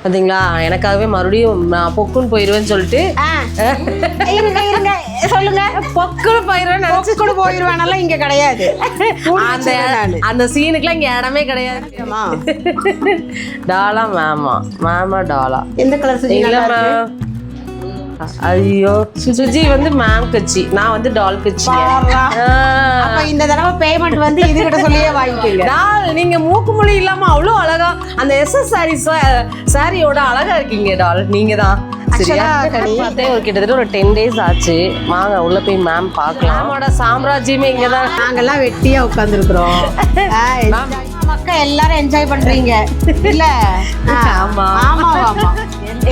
பாத்தீங்களா எனக்காகவே மறுபடியும் நான் பொக்குன்னு போயிருவேன்னு சொல்லிட்டு இருங்க சொல்லுங்க. பொக்குன்னு போயிருவேன் நினைச்சு கூட போயிருவேனால இங்க கிடையாது. அந்த சீனுக்குலாம் இங்க இடமே கிடையாது. டாலா மேமா டாலா எந்த கலர் சுஜி? ஐயோ சுஜி வந்து மேம் கட்சி, நான் வந்து டால் கட்சி. அப்ப இந்த தடவை பேமெண்ட் வந்து இது கிட்ட சொல்லியே வாங்கிக்கோங்க. டால் நீங்க மூக்கு மொழி இல்லாம அவ்வளோ அழகா அந்த எஸ்எஸ் சாரியோட அழகா இருக்கீங்க டால். நீங்க தான் சரியா? ஒரு கிட்டத்தட்ட ஒரு 10 days ஆச்சு. வாங்க உள்ள போய் மேம் பார்க்கலாம். மேமோட சாம்ராஜ்யமே இங்கதான். நாங்கெல்லாம் வெட்டியா உட்கார்ந்துருக்கிறோம். மக்கள் எல்லாரும் என்ஜாய் பண்றீங்க இல்ல? ஆமா ஆமா ஆமா.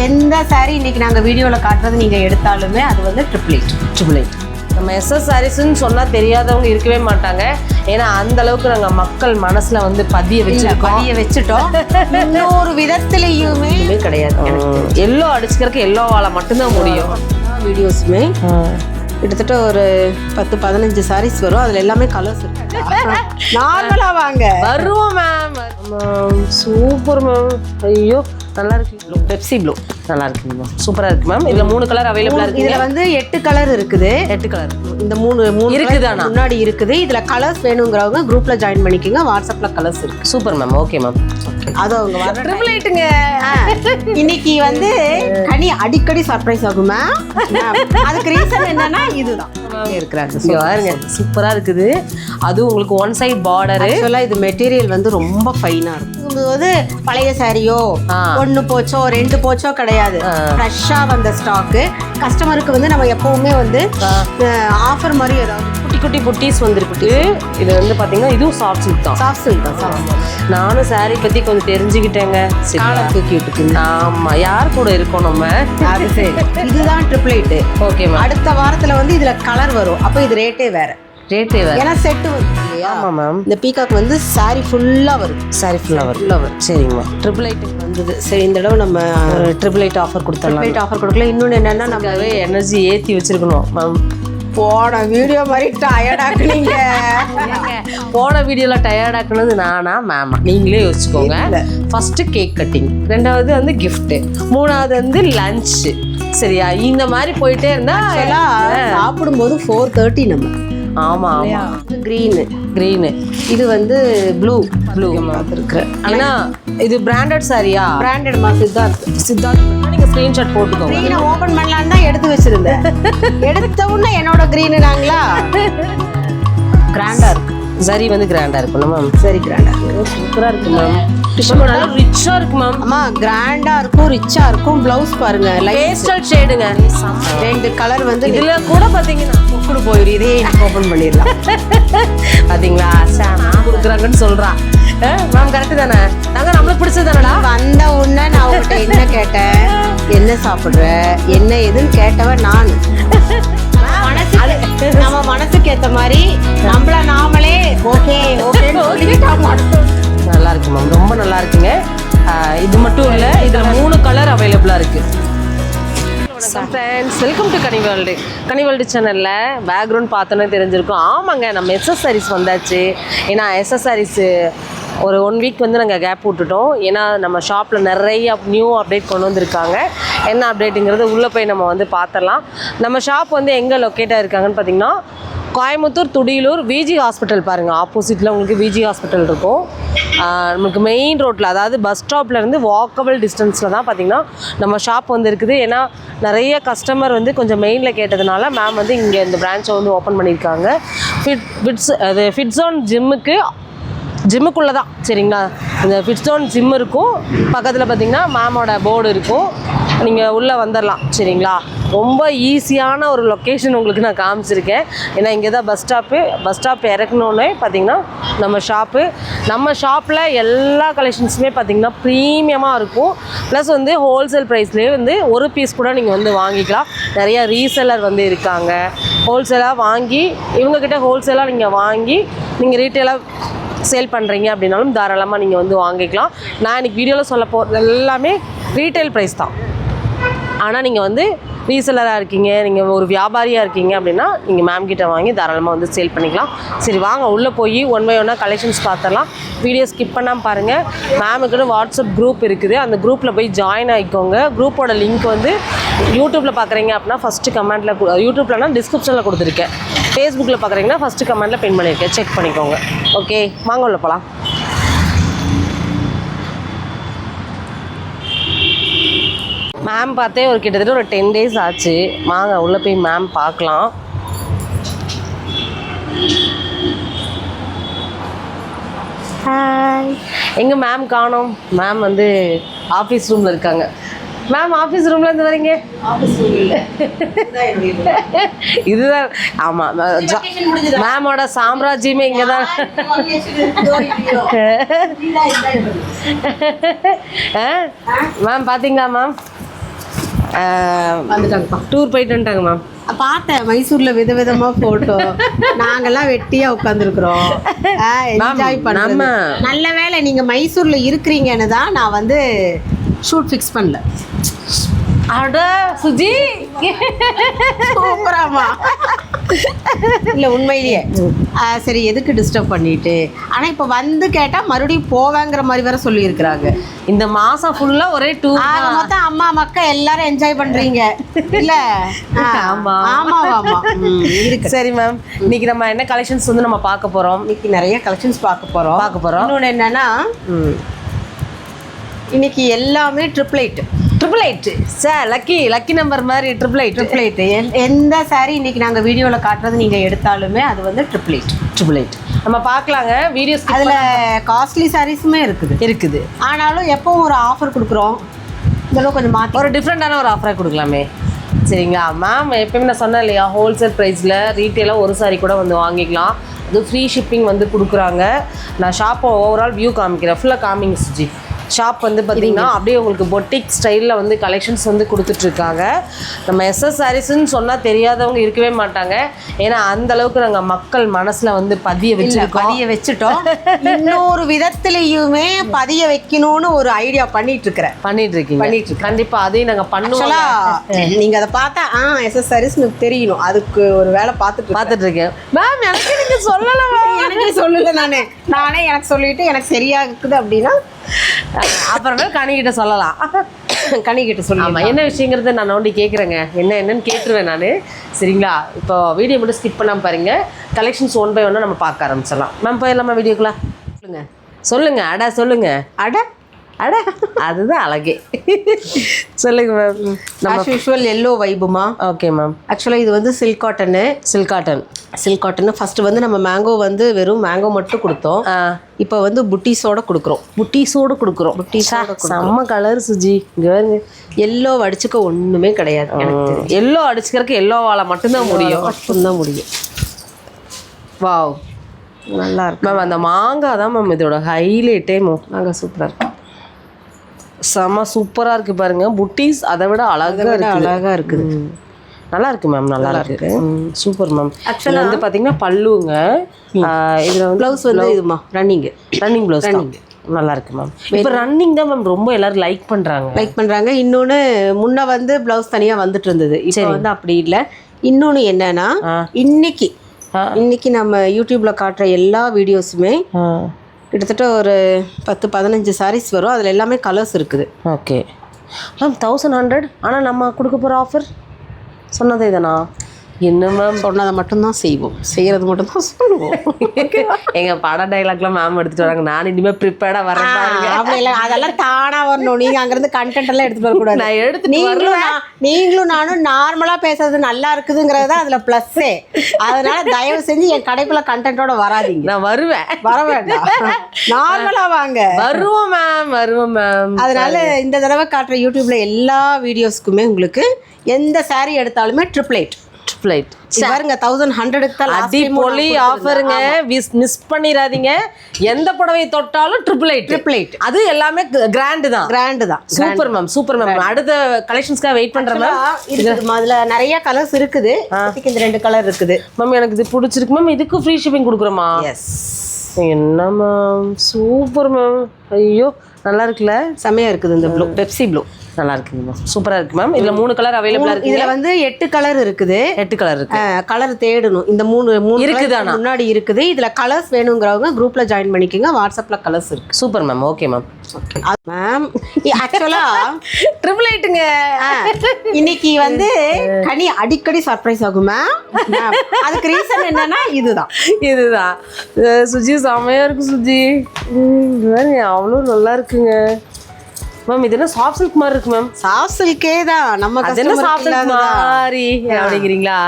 எந்த சாரி இன்னைக்கு நாங்க வீடியோல காட்டுறது நீங்க எடுத்தாலுமே அது வந்து ட்ரிபிள் எயிட். நம்ம எஸ்எஸ் சாரீஸ்ன்னு சொன்னா தெரியாதவங்க இருக்கவே மாட்டாங்க. ஏன்னா அந்த அளவுக்கு நாங்க மக்கள் மனசுல வந்து பதிய வச்சுட்டோம். இன்னொரு விதத்திலையுமே கிடையாது. எல்லோ அடிச்சுக்கிறதுக்கு எல்லோ வாழை மட்டும்தான் முடியும். வீடியோஸுமே கிட்டத்தட்ட ஒரு 10-15 சாரீஸ் வரும். அதுல எல்லாமே கலர்ஸ் இருக்கு. நார்மலா வாங்க வருவோம் மேம். Super ma'am. ஐயோ நல்லா இருக்கு. பெப்சி ப்ளூ நல்லா இருக்கு மேம். சூப்பரா இருக்கு மேம். இதுல 3 கலர் அவைலபிளா இருக்கு. இதுல வந்து 8 கலர் இருக்குது. 8 கலர் இந்த 3 இருக்குதா? முன்னாடி இருக்குது. இதுல கலர்ஸ் வேணுங்கிறவங்க குரூப்ல ஜாயின் பண்ணிக்கோங்க. வாட்ஸ்அப்ல கலர்ஸ் இருக்கு. Super ma'am. Okay ma'am. அது அவங்க வர ட்ரிபிள் எயிட்டுங்க. இன்னைக்கு வந்து கனி அடிக்கடி சர்ப்ரைஸ் ஆகும் மேம். அதுக்கு ரீசன் என்னன்னா இதுதான் இருக்கிறாங்க. சூப்பரா இருக்குது. அது உங்களுக்கு ஒன் சைட் பார்டர். ஆக்சுவலா இது மெட்டீரியல் வந்து ரொம்ப ஃபைனா இருக்கும். இது பழைய சாரியோ 1 போச்சோ 2 போச்சோ கிடையாது. ஃப்ரெஷ்ஷா வந்த ஸ்டாக்கு. கஸ்டமருக்கு வந்து நம்ம எப்பவுமே வந்து ஆஃபர் மாதிரி ஏதாவது குட்டி புட்டீஸ் வந்துருக்கு. இது வந்து பாத்தீங்கன்னா இதுவும் சாஃப்ட் சில்க் தான். சாஃப்ட் சில்க் தான். நானும் சாரி பத்தி கொஞ்சம் தெரிஞ்சுக்கிட்டேங்க. தூக்கி விட்டுக்கு. ஆமா யார் கூட இருக்கோம் நம்ம. அது சரி. இதுதான் ட்ரிபிள் எயிட். Okay ma'am. அடுத்த வாரத்துல வந்து இதுல கலர் வரும். அப்ப இது ரேட்டே வேற. ஏன்னா செட்டு வந்து இல்லையா? ஆமா மேம். இந்த பீகாக் வந்து சாரி ஃபுல்லா வரும். சரிங்க மேம். ட்ரிபிள் எயிட் வந்தது. சரி இந்த தடவை நம்ம ட்ரிபிள் எயிட் ஆஃபர் கொடுத்துடலாம். ஆஃபர் கொடுக்கல. இன்னொன்று என்னன்னா நம்மவே எனர்ஜி ஏற்றி வச்சிருக்கணும் மேம். போன வீடியோ மாதிரி டயர்டாக்குனீங்க. போன வீடியோவில் டயர்டாக்குனது நானா மேமா? நீங்களே யோசிச்சுக்கோங்க. ஃபர்ஸ்ட் கேக் கட்டிங், 2வது வந்து கிஃப்ட், 3வது வந்து லஞ்சு. சரியா? இந்த மாதிரி போயிட்டே இருந்தா சாப்பிடும்போது 4:30 நம்ம. ஆமா ஆமா. கிரீனு இது வந்து ப்ளூ பார்த்துருக்குறேன். ஏன்னா இது பிராண்டட் சாரியா? பிராண்டட்மா. சித்தார்த் நீங்க ஸ்கிரீன்ஷாட் போட்டுக்கோங்க. கிரீனை ஓபன் பண்ணலான்னு தான் எடுத்து வச்சிருந்தேன். எடுத்த உடனே என்னோட கிரீனுனாங்களா? கிராண்டா இருக்கு. சரி வந்து கிராண்டா இருக்கும் மேம். சரி கிராண்டா இருக்கு. சூப்பரா இருக்கு மேம். நல்லா ரிச்சா இருக்கு மேம். ஆமா கிராண்டா இருக்கும், ரிச்சா இருக்கும். பிளவுஸ் பாருங்க பேஸ்டல் ஷேடுங்க. 2 கலர் வந்து இதுல கூட பாத்தீங்கன்னா பொக்குடு போயிரு. இதே ஓபன் பண்ணிடலாம். பாத்தீங்களா நான் கொடுக்குறாங்கன்னு சொல்றா மேம். கரெக்ட் தானே? நாங்க நம்மளுக்கு பிடிச்சது தானடா. வந்த உடனே நான் அவங்ககிட்ட என்ன கேட்டேன், என்ன சாப்பிடுற, என்ன எதுன்னு கேட்டவன் நான். நம்ம மனசுக்கு ஏத்த மாதிரி நம்மள நாமளே ஓகே நல்லா இருக்கு மேம். ரொம்ப நல்லா இருக்குங்க. இது மட்டும் இல்ல, இதுல 3 கலர் அவைலபிளா இருக்கு. ஃப்ரெண்ட்ஸ், வெல்கம் டு கனிவேல்டு சேனலில் பேக்ரவுண்ட் பார்த்தோன்னே தெரிஞ்சிருக்கும். ஆமாங்க, நம்ம எஸ்எஸ் சாரீஸ் வந்தாச்சு. ஏன்னா எஸ்எஸ் சாரீஸு ஒரு 1 வீக் வந்து நாங்கள் கேப் விட்டுட்டோம். ஏன்னா நம்ம ஷாப்பில் நிறைய நியூ அப்டேட் கொண்டு வந்திருக்காங்க. என்ன அப்டேட்டுங்கிறது உள்ளே போய் நம்ம வந்து பார்த்துடலாம். நம்ம ஷாப் வந்து எங்கே லொக்கேட்டாக இருக்காங்கன்னு பார்த்தீங்கன்னா கோயம்புத்தூர் துடியலூர் விஜி ஹாஸ்பிட்டல் பாருங்கள். ஆப்போசிட்டில் உங்களுக்கு விஜி ஹாஸ்பிட்டல் இருக்கும். நமக்கு மெயின் ரோட்டில், அதாவது பஸ் ஸ்டாப்லேருந்து வாக்கபிள் டிஸ்டன்ஸில் தான் பார்த்திங்கன்னா நம்ம ஷாப் வந்து இருக்குது. ஏன்னா நிறைய கஸ்டமர் வந்து கொஞ்சம் மெயினில் கேட்டதுனால மேம் வந்து இங்கே இந்த பிரான்ச்சை வந்து ஓப்பன் பண்ணியிருக்காங்க. ஃபிட்ஸோன் ஜிம்முக்குள்ளே தான். சரிங்களா? இந்த ஃபிட்ஸோன் ஜிம் இருக்கும். பக்கத்தில் பார்த்திங்கன்னா மேமோட போர்டு இருக்கும். நீங்கள் உள்ளே வந்துடலாம். சரிங்களா? ரொம்ப ஈஸியான ஒரு லொக்கேஷன் உங்களுக்கு நான் காமிச்சிருக்கேன். ஏன்னா இங்கே தான் பஸ் ஸ்டாப் இறக்கணுன்னே பார்த்திங்கன்னா நம்ம ஷாப்பில் எல்லா கலெக்ஷன்ஸுமே பார்த்திங்கன்னா ப்ரீமியமாக இருக்கும். ப்ளஸ் வந்து ஹோல்சேல் ப்ரைஸ்லேயே வந்து ஒரு பீஸ் கூட நீங்கள் வந்து வாங்கிக்கலாம். நிறையா ரீசெல்லர் வந்து இருக்காங்க. ஹோல்சேலாக வாங்கி இவங்கக்கிட்ட ஹோல்சேலாக நீங்கள் வாங்கி நீங்கள் ரீட்டெயிலாக சேல் பண்ணுறீங்க அப்படின்னாலும் தாராளமாக நீங்கள் வந்து வாங்கிக்கலாம். நான் இன்றைக்கி வீடியோவில் சொல்ல போகிறது எல்லாமே ரீட்டைல் ப்ரைஸ் தான். ஆனால் நீங்கள் வந்து ரீசெல்லராக இருக்கீங்க, நீங்கள் ஒரு வியாபாரியாக இருக்கீங்க அப்படின்னா நீங்கள் மேம் கிட்ட வாங்கி தாராளமாக வந்து சேல் பண்ணிக்கலாம். சரி வாங்க உள்ளே போய் ஒன் பை ஒன்னாக கலெக்ஷன்ஸ் பார்த்துடலாம். வீடியோ ஸ்கிப் பண்ணாமல் பாருங்கள். மேமுக்குன்னு வாட்ஸ்அப் குரூப் இருக்குது, அந்த குரூப்பில் போய் ஜாயின் ஆகிக்கோங்க. குரூப்போட லிங்க் வந்து யூடியூப்பில் பார்க்குறீங்க அப்படின்னா ஃபஸ்ட்டு கமெண்ட்டில், யூடியூப்லனா டிஸ்கிரிப்ஷனில் கொடுத்துருக்கேன். ஃபேஸ்புக்கில் பார்க்குறீங்கன்னா ஃபஸ்ட்டு கமெண்ட்டில் பின் பண்ணியிருக்கேன், செக் பண்ணிக்கோங்க. ஓகே வாங்க உள்ள போகலாம். மேம் பார்த்தே ஒரு கிட்டத்தட்ட ஒரு 10 days ஆச்சு. வாங்க உள்ளே போய் மேம் பார்க்கலாம். ஹாய். எங்கே மேம் காணோம்? மேம் வந்து ஆஃபீஸ் ரூமில் இருக்காங்க. மேம் ஆஃபீஸ் ரூம்ல இருந்து வரீங்க? இதுதான் ஆமாம், மேமோட சாம்ராஜ்யமே இங்கே தான். மேம் பார்த்தீங்களா மேம்? வந்துட்டாங்கப்பா, டூர் போயிட்டு வந்துட்டாங்க மேம். பார்த்தேன் மைசூர்ல விதவிதமா போட்டோ. நாங்கெல்லாம் வெட்டியா உட்காந்துருக்குறோம், என்ஜாய் பண்ணாம. நல்ல வேளை நீங்க மைசூர்ல இருக்கிறீங்கன்னு தான் நான் வந்து ஷூட் ஃபிக்ஸ் பண்ணல. அட சுஜி சூப்பராமா. இல்லை உண்மையிலேயே சரி எதுக்கு டிஸ்டர்ப் பண்ணிட்டு. ஆனால் இப்போ வந்து கேட்டால் மறுபடியும் போவேங்கிற மாதிரி வேற சொல்லியிருக்கிறாங்க. இந்த மாதம் ஃபுல்லாக ஒரே டூர். மொத்தம் அம்மா மக்கள் எல்லாரும் என்ஜாய் பண்ணுறீங்க இல்லை? ஆமாம் ஆமாம் ஆமாம் இருக்கு. சரி மேம், இன்னைக்கு நம்ம என்ன கலெக்ஷன்ஸ் வந்து நம்ம பார்க்க போகிறோம்? இன்னைக்கு நிறைய கலெக்ஷன்ஸ் பார்க்க போகிறோம். இன்னொன்று என்னன்னா, இன்னைக்கு எல்லாமே triple eight sir. Lucky number மாதிரி ட்ரிபிள் எயிட். எந்த சாரி இன்னைக்கு நாங்கள் வீடியோவில் காட்டுறது நீங்கள் எடுத்தாலுமே அது வந்து ட்ரிபிள் எயிட் நம்ம பார்க்கலாங்க. வீடியோஸ் அதில் காஸ்ட்லி சாரீஸுமே இருக்குது. ஆனாலும் எப்பவும் ஒரு ஆஃபர் கொடுக்குறோம். இதெல்லாம் கொஞ்சம் மாற்றி ஒரு டிஃப்ரெண்ட்டான ஒரு ஆஃபரை கொடுக்கலாமே. சரிங்களா மேம்? எப்பயுமே நான் சொன்னேன் இல்லையா, ஹோல்சேல் ப்ரைஸில் ரீட்டெயிலாக ஒரு சாரி கூட வந்து வாங்கிக்கலாம். அது ஃப்ரீ ஷிப்பிங் வந்து கொடுக்குறாங்க. நான் ஷாப்பை ஓவரால் வியூ காமிக்கிறேன், ஃபுல்லாக காமிங்க சுஜி. ஷாப் வந்து பார்த்திங்கன்னா அப்படியே உங்களுக்கு பொட்டிக் ஸ்டைலில் வந்து கலெக்ஷன்ஸ் வந்து கொடுத்துட்ருக்காங்க. நம்ம எஸ்எஸ் சாரீஸ்ன்னு சொன்னால் தெரியாதவங்க இருக்கவே மாட்டாங்க. ஏன்னா அந்தளவுக்கு நாங்கள் மக்கள் மனசில் வந்து பதிய வச்சுட்டோம். இன்னொரு விதத்துலேயுமே பதிய வைக்கணும்னு ஒரு ஐடியா பண்ணிட்டு கண்டிப்பாக அதையும் நாங்கள் பண்ணுவோம். நீங்கள் அதை பார்த்தா எஸ்எஸ் சாரீஸ்னு தெரியணும். அதுக்கு ஒரு வேலை பார்த்துட்டு இருக்கேன். மேம் எனக்கு நீங்கள் சொல்லலை. நானே எனக்கு சொல்லிட்டு எனக்கு சரியா இருக்குது அப்படின்னா அப்புறமே கனிக்கிட்ட சொல்லலாம். கனிக்கிட்ட சொல்லலாம் என்ன விஷயங்கிறத நான் நோண்டி கேட்குறேங்க. என்னன்னு கேட்டுருவேன் நான். சரிங்களா? இப்போ வீடியோ மட்டும் ஸ்கிப் பண்ணாமல் பாருங்க. கலெக்ஷன்ஸ் ஒன் பை ஒன்னாக நம்ம பார்க்க ஆரம்பிச்சிடலாம். மேம் போயிடலாமா வீடியோக்குள்ள? சொல்லுங்க. அட அதுதான் அழகே. சொல்லுங்க மேம். நம்ம யூஷுவல் எல்லோ வைபுமா? Okay ma'am. ஆக்சுவலாக இது வந்து சில்க் காட்டன். ஃபர்ஸ்ட் வந்து நம்ம மேங்கோ வந்து வெறும் மேங்கோ மட்டும் கொடுத்தோம். இப்போ வந்து புட்டீஸோட கொடுக்குறோம். செம்ம கலர் சுஜி. இங்கே வருங்க. எல்லோ அடிச்சுக்க ஒன்றுமே கிடையாது. எல்லோ அடிச்சுக்கிறதுக்கு எல்லோவால் மட்டும்தான் முடியும். வாவ் நல்லா இருக்கு மேம். அந்த மாங்காய் தான் மேம் இதோட ஹைலைட்டே. மாங்காய் சூப்பராக இருக்கும், செம்ம சூப்பராக இருக்குது பாருங்க. புட்டீஸ் அதை விட அழகாக இருக்குது. நல்லா இருக்கு மேம், நல்லா இருக்கு. Super ma'am. ஆக்சுவலாக வந்து பார்த்தீங்கன்னா பல்லுங்க. இதில் வந்து ப்ளவுஸ் வந்து இதுமா ரன்னிங் ப்ளவுஸ் நல்லா இருக்கு மேம். இப்போ ரன்னிங் தான் மேம் ரொம்ப எல்லாரும் லைக் பண்ணுறாங்க. இன்னொன்று முன்ன வந்து ப்ளவுஸ் தனியாக வந்துட்டு இருந்தது, இப்போ வந்து அப்படி இல்லை. இன்னொன்று என்னன்னா, இன்னைக்கு நம்ம யூடியூப்ல காட்டுற எல்லா வீடியோஸுமே கிட்டத்தட்ட ஒரு 10-15 சாரீஸ் வரும். அதில் எல்லாமே கலர்ஸ் இருக்குது. Okay ma'am. 1100. ஆனால் நம்ம கொடுக்க போகிற ஆஃபர் சொன்னதே தானா? என்ன மேம்? சொன்னதை மட்டும்தான் செய்வோம், செய்கிறது மட்டும்தான் சொல்லுவோம். எங்கள் பட டைலாக்லாம் மேம் எடுத்துகிட்டு வராங்க. நான் இனிமேல் ப்ரிப்பேர்டாக வரேன். அப்படி இல்லை, அதெல்லாம் தானாக வரணும். நீங்கள் அங்கேருந்து கண்டென்ட் எல்லாம் எடுத்துகிட்டு வரக்கூடாது. நான் எடுத்து நீங்களும் நானும் நார்மலாக பேசுறது நல்லா இருக்குதுங்கிறது தான் அதில் ப்ளஸ்ஸே. அதனால தயவு செஞ்சு என் கடைக்குள்ள கண்டென்ட்டோட வராதிங்க. நான் வருவேன், வர வேண்டாம், நார்மலாக வாங்க. வருவோம் மேம். அதனால இந்த தடவை காட்டுற யூடியூப்ல எல்லா வீடியோஸ்க்குமே உங்களுக்கு எந்த சாரீ எடுத்தாலுமே ட்ரிபிள் எயிட் பாருங்க. 1100க்கு அடிப்பொலி ஆஃபருங்க. மிஸ் பண்ணிடாதீங்க. எந்த புடவை தொட்டாலும் ட்ரிபிள் எயிட். அது எல்லாமே கிராண்டு தான். Super ma'am. அடுத்த கலெக்ஷன்ஸ்க்காக வெயிட் பண்றேன் மேம். அதுல நிறைய கலர்ஸ் இருக்குது. இந்த 2 கலர் இருக்குது மேம். எனக்கு இது பிடிச்சிருக்கு மேம். இதுக்கு ஃப்ரீ ஷிப்பிங் கொடுக்குறோமா? எஸ். என்ன மேம், சூப்பர் மேம். ஐயோ நல்லா இருக்குல்ல, செமையா இருக்குது. இந்த ப்ளூ பெப்சி ப்ளூ நல்லா இருக்குங்க மேம், சூப்பரா இருக்கு மேம். இதுல 3 கலர் அவைலபிளா இருக்கு. இதுல வந்து 8 கலர் இருக்குது. 8 கலர் இருக்கு. கலர் தேடணும். இந்த 3 இருக்குதானா முன்னாடி இருக்குது. இதுல கலர்ஸ் வேணுங்கிறவங்க குரூப்ல ஜாயின் பண்ணிக்கோங்க. வாட்ஸ்அப்ல கலர்ஸ் இருக்கு. Super ma'am. Okay ma'am. Ma'am ஆக்சுவலா 888ங்க இன்னைக்கு வந்து கனி அடிக்கடி சர்ப்ரைஸ் ஆகும் மேம். அதுக்கு ரீசன் என்னன்னா இதுதான். சுஜி செமையா இருக்கு சுஜி. அவ்வளோ நல்லா இருக்குங்க மேம். இது என்ன சாஃப்ட் சில்க் மாதிரி இருக்கு மேம். சாஃப்ட் சில்கே தான். நம்ம அது என்ன சாஃப்ட் சில்க் மாதிரி அப்படிங்கிறீங்களா?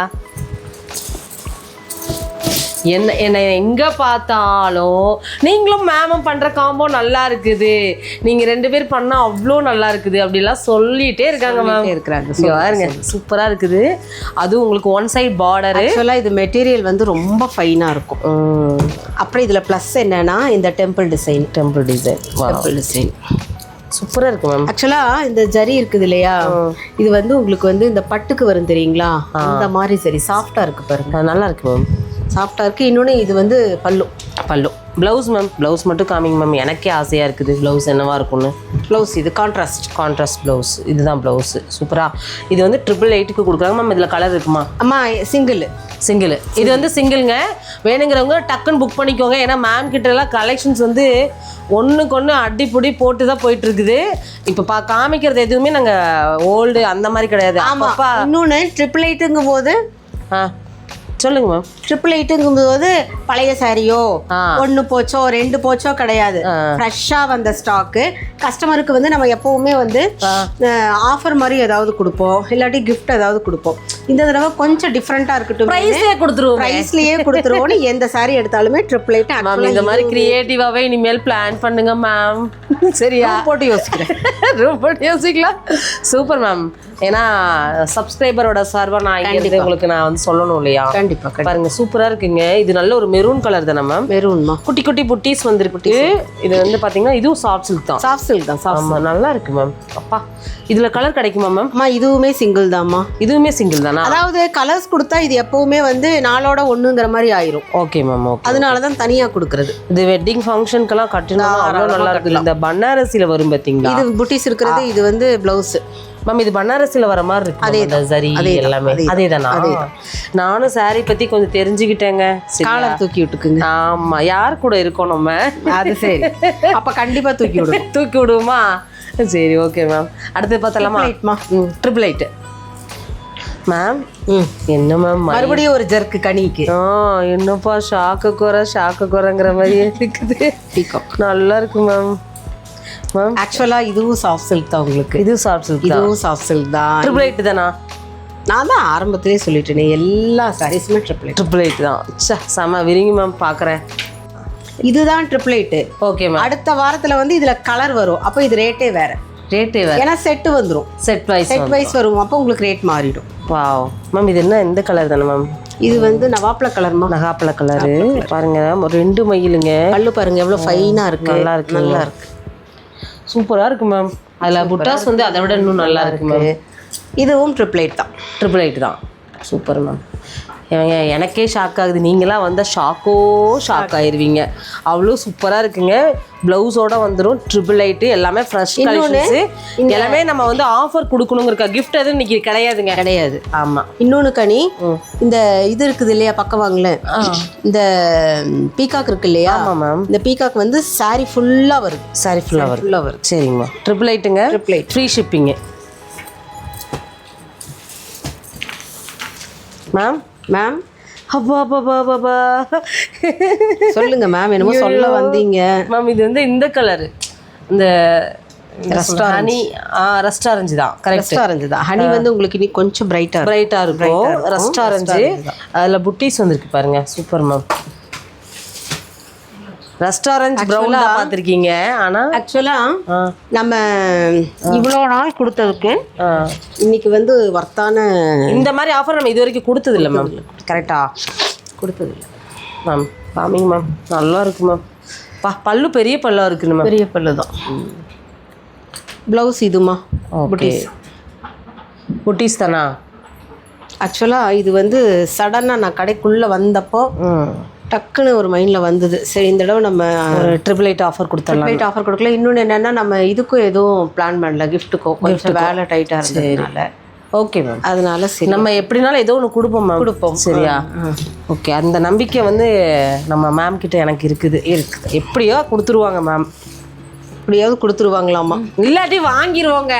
என்ன எங்க பார்த்தாலும் நீங்களும் மேமும் பண்ற காம்போ நல்லா இருக்குது, நீங்க 2 பேர் பண்ணா அவ்வளோ நல்லா இருக்குது அப்படிலாம் சொல்லிட்டே இருக்காங்க மேம். பாருங்க சூப்பரா இருக்குது. அதுவும் உங்களுக்கு ஒன் சைட் பார்டர். ஆக்சுவலா இது மெட்டீரியல் வந்து ரொம்ப ஃபைனா இருக்கும். அப்புறம் இதுல ப்ளஸ் என்னன்னா இந்த டெம்பிள் டிசைன் சூப்பரா இருக்கு மேம். ஆக்சுவலா இந்த ஜரி இருக்குது இல்லையா, இது வந்து உங்களுக்கு வந்து இந்த பட்டுக்கு வரும் தெரியுங்களா, அந்த மாதிரி சரி சாஃப்டா இருக்கு பாருங்க. நல்லா இருக்கு மேம், சாஃப்டா இருக்கு. இன்னொன்று இது வந்து பல்லு ப்ளவுஸ் மேம். ப்ளவுஸ் மட்டும் காமிங்க மேம், எனக்கே ஆசையாக இருக்குது ப்ளவுஸ் என்னவா இருக்கும்னு. ப்ளவுஸ் இது கான்ட்ராஸ்ட் ப்ளவுஸ். இதுதான் ப்ளவுஸு. சூப்பராக. இது வந்து 888க்கு கொடுக்குறாங்க மேம். இதில் கலர் இருக்குமா? அம்மா சிங்கிள். இது வந்து சிங்கிள்ங்க. வேணுங்கிறவங்க டக்குன்னு புக் பண்ணிக்கோங்க. ஏன்னா மேம் கிட்டலாம் கலெக்ஷன்ஸ் வந்து ஒன்றுக்கு ஒன்று அடிப்பொடி போட்டு தான் போயிட்டு இருக்குது. இப்போ காமிக்கிறது எதுவுமே நாங்கள் ஓல்டு அந்த மாதிரி கிடையாது. ஆமாப்பா. இன்னொன்று 888ங்கும் போது சொல்லுங்க மேம். 888ங்கும் போது பழைய சாரியோ 1 போச்சோ 2 போச்சோ கிடையாது. ஃப்ரெஷ்ஷாக வந்த ஸ்டாக்கு. கஸ்டமருக்கு வந்து நம்ம எப்பவுமே வந்து ஆஃபர் மாதிரி ஏதாவது கொடுப்போம், இல்லாட்டி கிஃப்ட் ஏதாவது கொடுப்போம். இந்த தடவை கொஞ்சம் டிஃப்ரெண்ட்டாக இருக்கட்டும், ப்ரைஸ்லேயே கொடுத்துருவோம். எந்த சாரி எடுத்தாலுமே 888. இந்த மாதிரி கிரியேட்டிவாகவே இனிமேல் பிளான் பண்ணுங்க மேம். சரியா? போட்டு யோசிக்கலாம். Super ma'am. ஏன்னா சப்ஸ்கிரைபரோட சார்பாக நான் உங்களுக்கு நான் வந்து சொல்லணும் இல்லையா? கண்டிப்பா பாருங்க சூப்பரா இருக்குங்க. இது நல்ல ஒரு மெரூன் கலர் தானே மேம்? மெரூன்மா. குட்டி குட்டி புட்டீஸ் வந்துருக்கு. இது வந்து பாத்தீங்கன்னா இதுவும் சாஃப்ட் சில்க் தான். ஆமா நல்லா இருக்கு மேம். அப்பா இதுல கலர் கிடைக்குமா மேம்? அம்மா இதுவுமே சிங்கிள் தான்மா. இதுவுமே சிங்கிள் தானா? அதாவது கலர்ஸ் கொடுத்தா இது எப்பவுமே வந்து நாளோட ஒண்ணுங்கிற மாதிரி ஆயிரும். Okay ma'am. ஓகே. அதனாலதான் தனியா கொடுக்கறது. இது வெட்டிங் ஃபங்க்ஷனுக்கெல்லாம் கட்டினா அவ்வளோ நல்லா இருக்கு. இந்த பனாரசியில வரும் பாத்தீங்களா? இது புட்டிஸ் இருக்கிறது. இது வந்து பிளவுஸ் மேம். இது பனாரசில வர மாதிரி இருக்கு. அதே சரி எல்லாமே அதேதானா? நானும் சாரி பத்தி கொஞ்சம் தெரிஞ்சுக்கிட்டேங்க. காலர் தூக்கி விட்டுக்குங்க. ஆமா, யார் கூட இருக்கோம் நம்ம? அது சரி. அப்ப கண்டிப்பா தூக்கி விடுவோமா? சரி ஓகே மேம். அடுத்து பார்த்தலாமா? 888 மேம். என்ன மேம் மறுபடியும் ஒரு ஜர்க்கு கனிக்கு. என்னப்பா ஷாக்கு குறைங்கிற மாதிரியே இருக்குது. நல்லா இருக்கு மேம். மேம் ஆக்சுவலா இதுவும் சாஃப்ட் சில்க் தான். உங்களுக்கு இதுவும் சாஃப்ட் சில்க் தான். 888 தானா? நான் தான் ஆரம்பத்திலே சொல்லிட்டேனே, எல்லா சாரீஸுமே 888 தான். செம விரும்பி மேம் பார்க்குறேன். இதுதான் 888. Okay ma'am. அடுத்த வாரத்தில் வந்து இதில் கலர் வரும். அப்போ இது ரேட்டே வேறு. ஏன்னா செட்டு வந்துடும். செட் வைஸ் வரும். அப்போ உங்களுக்கு ரேட் மாறிடும். Wow ma'am. இது என்ன எந்த கலர் தானே மேம்? இது வந்து நவாப்பழ கலர்மா. நகாப்பழ கலரு. பாருங்க 2 மயிலுங்க. பல்லு பாருங்க எவ்வளோ ஃபைனாக இருக்கு. நல்லா இருக்கு. சூப்பராக இருக்கு மேம். அதில் புட்டாஸ் வந்து அதை விட இன்னும் நல்லா இருக்கு மேம். இதுவும் 888 தான். Super ma'am. எனக்கே ஷாக் ஆகுது. நீங்களாம் வந்தால் ஷாக் ஆயிடுவீங்க. அவ்வளோ சூப்பராக இருக்குங்க. ப்ளவுஸோட வந்துடும். 888 எல்லாமே ஃப்ரெஷ் கலெக்ஷன்ஸ். எல்லாமே நம்ம வந்து ஆஃபர் கொடுக்கணுங்கிற கிஃப்ட் எதுவும் இன்னைக்கு கிடையாது. ஆமாம். இன்னொன்று கனி, இந்த இது இருக்குது இல்லையா பக்கம் வாங்கல, இந்த பீகாக் இருக்கு இல்லையா? ஆமாம் மேம். இந்த பீகாக் வந்து சாரி ஃபுல்லாக வருது. சரிங்கம்மா. 888ங்க. Free shipping ma'am. அப்பா சொல்லுங்க மேம், என்னமோ சொல்ல வந்தீங்க மேம். இது வந்து இந்த கலரு, இந்த ஹனி ரஸ்ட் ஆரஞ்சு தான். கரெக்ட், ஆரஞ்சு தான். ஹனி வந்து உங்களுக்கு இன்னும் கொஞ்சம் பிரைட்டா இருக்கும். ரஸ்ட் ஆரஞ்சு, அதில் புட்டீஸ் வந்துருக்கு பாருங்க. Super ma'am. ரெஸ்டாரண்ட் ப்ரௌன் தான் பார்த்துருக்கீங்க. ஆனால் ஆக்சுவலாக நம்ம இவ்வளோ நாள் கொடுத்ததுக்கு இன்னைக்கு வந்து வர்த்தான இந்த மாதிரி ஆஃபர் நம்ம இது வரைக்கும் கொடுத்ததில்லை மேம். கரெக்டாக கொடுத்ததில்லை மேம். காமிங்க மேம். நல்லா இருக்கு மேம். பல்லு பெரிய பல்லாக இருக்குன்னு மேம். பெரிய பல்லு தான். ப்ளவுஸ் இதுமா புட்டீஸ் தானா? ஆக்சுவலாக இது வந்து சடனாக நான் கடைக்குள்ளே வந்தப்போ டக்குன்னு ஒரு மைண்டில் வந்தது. சரி இந்த தடவை நம்ம ட்ரிபிள் எயிட் ஆஃபர் கொடுத்துடலாம். ஆஃபர் கொடுக்கல. இன்னொன்று என்னென்னா நம்ம இதுக்கும் எதுவும் பிளான் பண்ணல, கிஃப்ட்டுக்கும் கொஞ்சம் வேலை டைட்டாக இருந்ததுனால. Okay ma'am. அதனால சரி நம்ம எப்படினாலும் ஏதோ ஒன்று கொடுப்போம் மேம். கொடுப்போம். சரியா? ஓகே. அந்த நம்பிக்கை வந்து நம்ம மேம் கிட்ட எனக்கு இருக்குது. எப்படியோ கொடுத்துருவாங்க மேம். எப்படியாவது கொடுத்துருவாங்களாமா, இல்லாட்டி வாங்கிடுவோங்க,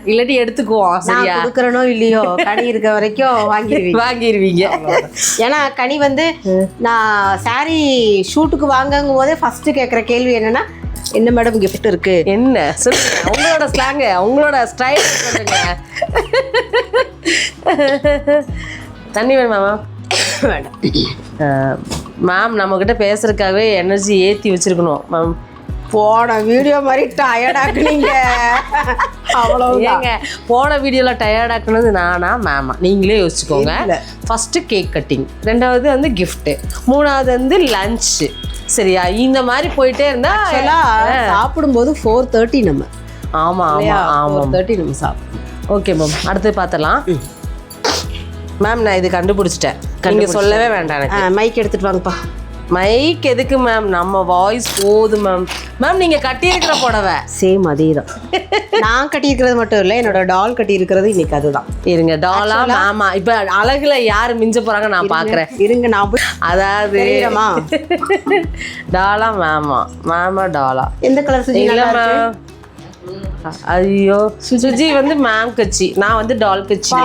இல்லாட்டி எடுத்துக்குவோம். சரியா? கொடுக்குறனோ இல்லையோ கனி இருக்க வரைக்கும் வாங்கிடுவீங்க. ஏன்னா கனி வந்து நான் சாரி ஷூட்டுக்கு வாங்கங்கும் போதே ஃபர்ஸ்ட் கேட்குற கேள்வி என்னன்னா, என்ன மேடம் கிஃப்ட் இருக்கு? என்ன சொல்லுங்க, உங்களோட ஸ்லாங், உங்களோட ஸ்டைல் சொல்லுங்க. தண்ணி வேணுமா மேம்? வேண்டாம் மேம். நம்மக்கிட்ட பேசுறதுக்காகவே எனர்ஜி ஏற்றி வச்சிருக்கணும் மேம். போன வீடியோ மாதிரி டயர்டாக்குனீங்க. ஏங்க போன வீடியோவில் டயர்டாக்குனது நானா மேமா? நீங்களே யோசிச்சுக்கோங்க. ஃபஸ்ட்டு கேக் கட்டிங், ரெண்டாவது வந்து கிஃப்ட்டு, மூணாவது வந்து லன்ச்சு. சரியா? இந்த மாதிரி போயிட்டே இருந்தா சாப்பிடும்போது 4:30 நம்ம. ஆமாம் ஆமாம் ஆமாம் 4:30 நம்ம சாப்பிடுவோம். Okay ma'am. அடுத்து பார்த்துலாம் மேம். நான் இது கண்டுபிடிச்சிட்டேன், நீங்கள் சொல்லவே வேண்டாம் எனக்கு. மைக் எடுத்துட்டு வாங்கப்பா. மைக் எதுக்கு மேம்? நம்ம வாய்ஸ் போதும் மேம். மேம் நீங்கள் கட்டியிருக்கிற புடவை சேம் அதே தான். நான் கட்டியிருக்கிறது மட்டும் இல்லை, என்னோட டால் கட்டியிருக்கிறது இன்னைக்கு அதுதான். இருங்க, டாலா மேமா? இப்போ அழகுல யார் மிஞ்ச போகிறாங்க நான் பார்க்குறேன். இருங்க நான் போய், அதாவது டாலா மேமா, மேமா டாலா. எந்த கலர் சுஜி? மேம் ஐயோ, சுஜி வந்து மேம் கட்சி, நான் வந்து டால் கட்சி.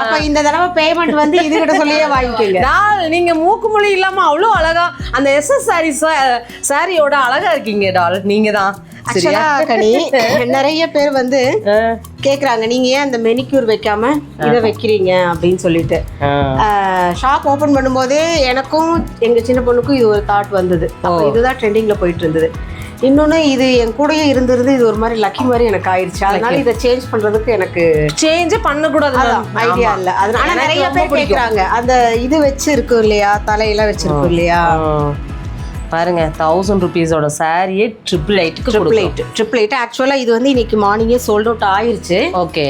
அப்ப இந்த தடவை பேமெண்ட் வந்து இது கிட்ட சொல்லியே வாங்கிக்கோங்க. டால் நீங்க மூக்கு மொழி இல்லாம அவ்வளோ அழகா அந்த SS சாரியோட அழகா இருக்கீங்க டால். நீங்க தான் கனி. நிறைய பேர் வந்து கேக்குறாங்க, நீங்க ஏன் அந்த மெனிக்யூர் வைக்காம இதை வைக்கிறீங்க அப்படின்னு சொல்லிட்டு. ஷாப் ஓபன் பண்ணும்போதே எனக்கும் எங்க சின்ன பொண்ணுக்கும் இது ஒரு தாட் வந்தது. இதுதான் ட்ரெண்டிங்ல போயிட்டு இருந்தது. இன்னொன்று இது என் கூடயே இருந்திருந்து இது ஒரு மாதிரி லக்கி மாதிரி எனக்கு ஆயிடுச்சு. அதனால இதை சேஞ்ச் பண்றதுக்கு எனக்கு சேஞ்சே பண்ணக்கூடாது ஐடியா இல்லை. அதனால நிறைய பேர் கேட்குறாங்க, அந்த இது வச்சிருக்கும் இல்லையா, தலையெல்லாம் வச்சிருக்கும் இல்லையா. பாருங்க, 1000 rupeesோட சாரியே 888. ஆக்சுவலாக இது வந்து இன்னைக்கு மார்னிங்கே சோல்ட் அவுட் ஆயிருச்சு. ஓகே.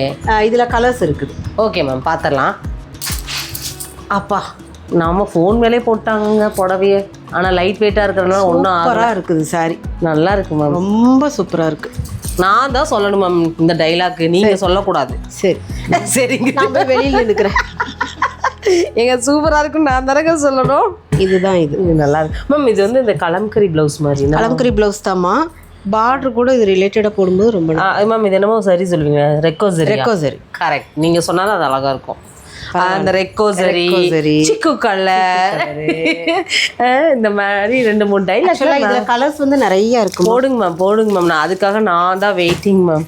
இதுல கலர்ஸ் இருக்குது. ஓகே மேம், பார்த்துடலாம். அப்பா, நாம ஃபோன் மேலே போட்டாங்க புடவையே. ஆனால் லைட் வெயிட்டாக இருக்கிறதுனால ஒன்றும் சூப்பராக இருக்குது சாரி. நல்லா இருக்கு மேம், ரொம்ப சூப்பராக இருக்கு. நான் தான் சொல்லணும் மேம் இந்த டைலாக், நீங்கள் சொல்லக்கூடாது. சரி சரிங்க, நான் போய் வெளியில் நிற்கிறேன். எங்க சூப்பராக இருக்குன்னு நான் தரங்க சொல்லணும். இதுதான் இது நல்லா இருக்கு மேம். இது வந்து இந்த கலம்கரி ப்ளவுஸ் மாதிரி. கலம்கரி ப்ளவுஸ் தாம்மா. பார்டர் கூட இது ரிலேட்டடாக போடும்போது ரொம்ப மேம். இது என்னமோ சரி சொல்லுவீங்க, ரெக்கோசரி. கரெக்ட். நீங்கள் சொன்னாலும் அது அழகாக இருக்கும். அந்த ரெக்கோசரி, சிக்கு கலர், இந்த மாதிரி 2-3 டைலாக். இதுல கலர்ஸ் வந்து நிறைய இருக்கு. போடுங்க மேம். நான் அதுக்காக நான் தான் வெயிட்டிங் மேம்.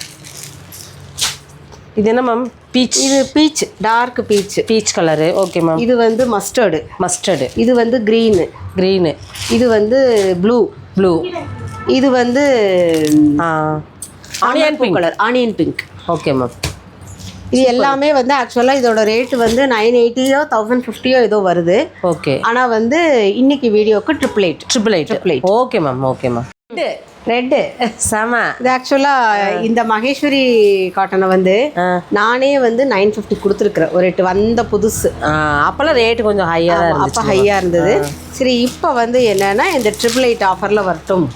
இது என்ன மேம்? பீச். இது peach, dark peach colour. Okay ma'am. இது வந்து மஸ்டர்டு. இது வந்து கிரீனு. இது வந்து ப்ளூ. இது வந்து ஆனியன் பிங்க். Okay ma'am. இது எல்லாமே வந்து ஆக்சுவலாக இதோட ரேட்டு வந்து 980 1050 ஏதோ வருது. ஓகே. ஆனால் வந்து இன்னைக்கு வீடியோக்கு 888. Okay ma'am. ரெட்டு செம. இது ஆக்சுவலாக இந்த மகேஸ்வரி காட்டனை வந்து நானே வந்து 950 கொடுத்துருக்குறேன் ஒரு ரேட்டு வந்த புதுசு. அப்போல்லாம் ரேட்டு கொஞ்சம் ஹையாக இருந்தது. சரி, இப்போ வந்து என்னன்னா இந்த 888 ஆஃபரில் வரட்டும்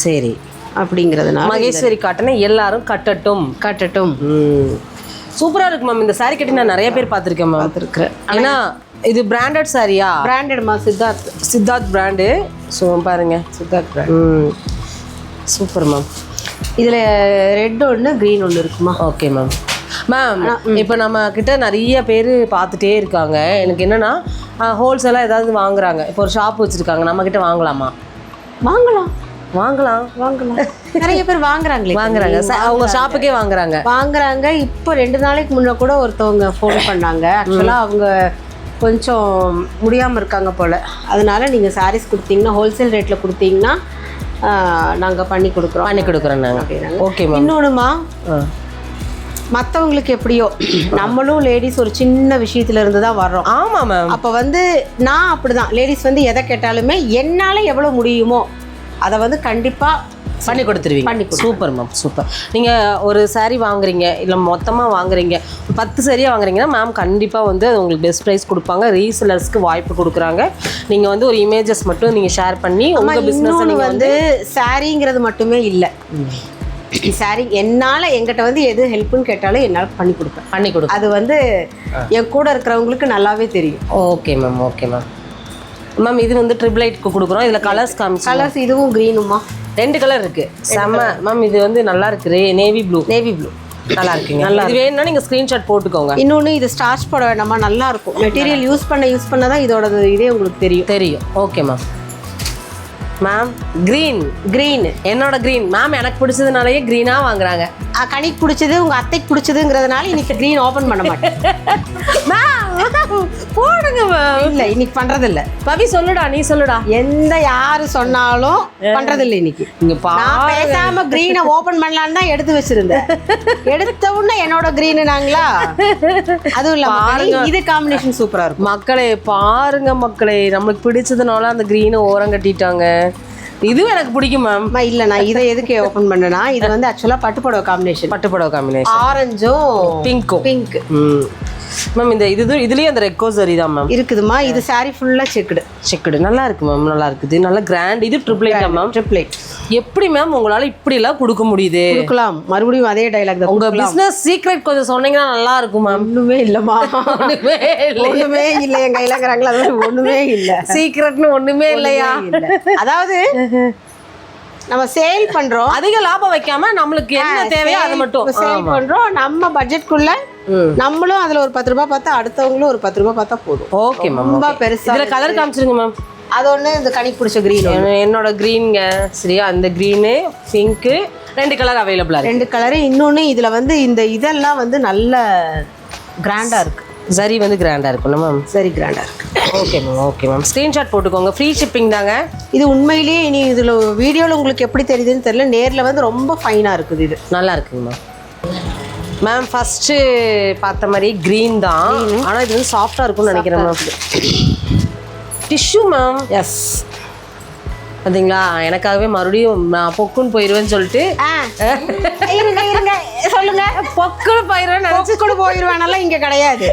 சரி அப்படிங்கிறதுனால மகேஸ்வரி காட்டனை எல்லாரும் கட்டட்டும். சூப்பராக இருக்கு மேம். இந்த சாரி கட்டி நான் நிறைய பேர் பார்த்துருக்கேன் மேம். ஏன்னா இது பிராண்டட் சாரியா? பிராண்டட்மா, சித்தார்த் பிராண்டு. ஸோ பாருங்க, சித்தார்த் பிராண்ட். Super ma'am. இதில் ரெட் ஒன்று க்ரீன் ஒன்று இருக்குமா? Okay ma'am. இப்போ நம்ம கிட்ட நிறைய பேர் பார்த்துட்டே இருக்காங்க. எனக்கு என்னன்னா ஹோல்சேலாக ஏதாவது வாங்குறாங்க. இப்போ ஒரு ஷாப் வச்சுருக்காங்க, நம்ம கிட்ட வாங்கலாமா? வாங்கலாம். நிறைய பேர் வாங்குறாங்க. அவங்க ஷாப்புக்கே வாங்குறாங்க. இப்போ 2 நாளைக்கு முன்னே கூட ஒருத்தவங்க ஃபோன் பண்ணாங்க. ஆக்சுவலாக அவங்க கொஞ்சம் முடியாமல் இருக்காங்க போல். அதனால நீங்கள் சாரீஸ் கொடுத்தீங்கன்னா ஹோல்சேல் ரேட்டில் கொடுத்தீங்கன்னா நாங்கள் பண்ணி கொடுக்குறோம் நாங்கள். Okay ma'am. இன்னொன்றுமா, மற்றவங்களுக்கு எப்படியோ நம்மளும் லேடிஸ் ஒரு சின்ன விஷயத்துல இருந்து தான் வர்றோம். ஆமாம் மேம். அப்போ வந்து நான் அப்படி தான், லேடிஸ் வந்து எதை கேட்டாலுமே என்னால் எவ்வளோ முடியுமோ அதை வந்து கண்டிப்பாக பண்ணி கொடுத்துருவீங்க. Super ma'am, super. நீங்கள் ஒரு saree வாங்குறீங்க இல்லை மொத்தமாக வாங்குறீங்க, 10 சரியாக வாங்குறீங்கன்னா மேம் கண்டிப்பாக வந்து அது உங்களுக்கு பெஸ்ட் ப்ரைஸ் கொடுப்பாங்க. ரீசெலர்ஸ்க்கு வாய்ப்பு கொடுக்குறாங்க. நீங்கள் வந்து ஒரு இமேஜஸ் மட்டும் நீங்கள் ஷேர் பண்ணி உங்கள் பிஸ்னஸ் வந்து சாரிங்கிறது மட்டுமே இல்லை. சாரி என்னால் எங்கிட்ட வந்து எது ஹெல்ப்னு கேட்டாலும் என்னால் பண்ணி கொடுப்பேன். அது வந்து என் கூட இருக்கிறவங்களுக்கு நல்லாவே தெரியும். Okay ma'am, okay ma'am. Ma'am இது வந்து ட்ரிபிள் ஐட்க்கு கொடுக்குறோம். இதில் கலர்ஸ் காமிச்சு. கலர்ஸ் இதுவும் க்ரீனுமா, 2 கலர் இருக்குது. செம்ம மேம். இது வந்து நல்லா இருக்குது. நேவி ப்ளூ நல்லா இருக்குங்க. நல்லா இது வேணும்னா நீங்கள் ஸ்க்ரீன்ஷாட் போட்டுக்கோங்க. இன்னொன்று இது ஸ்டார்ச் போட வேண்டாமா, நல்லா இருக்கும். மெட்டீரியல் யூஸ் பண்ண தான் இதோட இதே உங்களுக்கு தெரியும். Okay ma'am. மேம் க்ரீன் என்னோட க்ரீன் மேம் எனக்கு பிடிச்சதுனாலயே க்ரீனாக வாங்குறாங்க. கனிக்கு பிடிச்சது உங்கள் அத்தைக்கு பிடிச்சதுங்கிறதுனால இன்னைக்கு க்ரீன் ஓப்பன் பண்ண மாட்டேன். போடுங்க மேம். இல்லை இன்னைக்கு பண்ணுறதில்ல. பவி சொல்லுடா, நீ சொல்லுடா. யாரு சொன்னாலும் பண்ணுறதில்ல இன்னைக்கு. நான் பேசாம க்ரீனை ஓப்பன் பண்ணலான்னு தான் எடுத்து வச்சிருந்தேன். எடுத்த உடனே என்னோட க்ரீனு நாங்களா. அதுவும் இல்லை, இது காம்பினேஷன் சூப்பராக இருக்கும். மக்களே பாருங்க மக்களே, நம்மளுக்கு பிடிச்சதுனால அந்த க்ரீனை ஓரம் கட்டிட்டாங்க. இதுவும் எனக்கு பிடிக்கும் மேம். இல்லை நான் இதை எதுக்கு ஓப்பன் பண்ணேன்னா, இது வந்து ஆக்சுவலாக பட்டுப்புடவை காம்பினேஷன். ஆரஞ்சும் பிங்க். மேம் இந்த இதுலயும் அந்த ரெக்கோ சரி தான் மேம் இருக்குதுமா. இது சாரி ஃபுல்லா செக்குடு நல்லா இருக்கு மேம். நல்லா இருக்குது, நல்ல கிராண்ட். இது ட்ரிபிள் ஐட்டா மேம்? ட்ரிபிள் ஐட். எப்படி மேம் உங்களால இப்படி எல்லாம் கொடுக்க முடியுது? கொடுக்கலாம். மறுபடியும் அதே டைலாக் தான். உங்க பிசினஸ் சீக்ரெட் கொஞ்சம் சொன்னீங்கன்னா நல்லா இருக்கும் மேம். ஒண்ணுமே இல்லம்மா, ஒண்ணுமே இல்லை. எங்க கையிலங்கிறாங்களா, அது ஒண்ணுமே இல்லை. சீக்ரெட்னு ஒண்ணுமே இல்லையா? அதாவது நம்ம சேல் பண்றோம், அதிக லாபம் வைக்காம நம்மளுக்கு என்ன தேவையோ அது மட்டும் சேல் பண்றோம். நம்ம பட்ஜெட்குள்ள நம்மளும் அதுல ஒரு 10 ரூபாய் பார்த்தா அடுத்தவங்களும் ஒரு 10 ரூபாய் பார்த்தா போதும். Okay ma'am. ரொம்ப பெருசா. இதுல கலர் காமிச்சிருங்க மேம். அது ஒண்ணு இந்த கனிக்கு பிடிச்ச கிரீன், என்னோட கிரீன்ங்க. சரியா, அந்த கிரீனு பிங்க் 2 கலர் அவைலபிளா இருக்கு. 2 கலர். இன்னொன்னு இதுல வந்து இந்த இதெல்லாம் வந்து நல்ல கிராண்டா இருக்கு. சரி வந்து கிராண்டா இருக்கும் மேம். சரி கிராண்டா இருக்கு. Okay ma'am, okay ma'am. Screenshot போட்டுக்கோங்க. ஃப்ரீ ஷிப்பிங் தாங்க. இது உண்மையிலேயே இனி இதில் வீடியோவில் உங்களுக்கு எப்படி தெரியுதுன்னு தெரியல, நேரில் வந்து ரொம்ப ஃபைனாக இருக்குது. இது நல்லா இருக்குங்க மேம். மேம் ஃபஸ்ட்டு பார்த்த மாதிரி க்ரீன் தான், ஆனால் இது வந்து சாஃப்டாக இருக்கும்னு நினைக்கிறேன் மேம். Tissue ma'am. எஸ் பார்த்தீங்களா, எனக்காகவே மறுபடியும் நான் பொக்குன்னு போயிடுவேன்னு சொல்லிட்டு இருங்க சொல்லுங்க. பொக்குன்னு போயிடுவேன், பொக்குன்னு போயிடுவேனால இங்கே கிடையாது.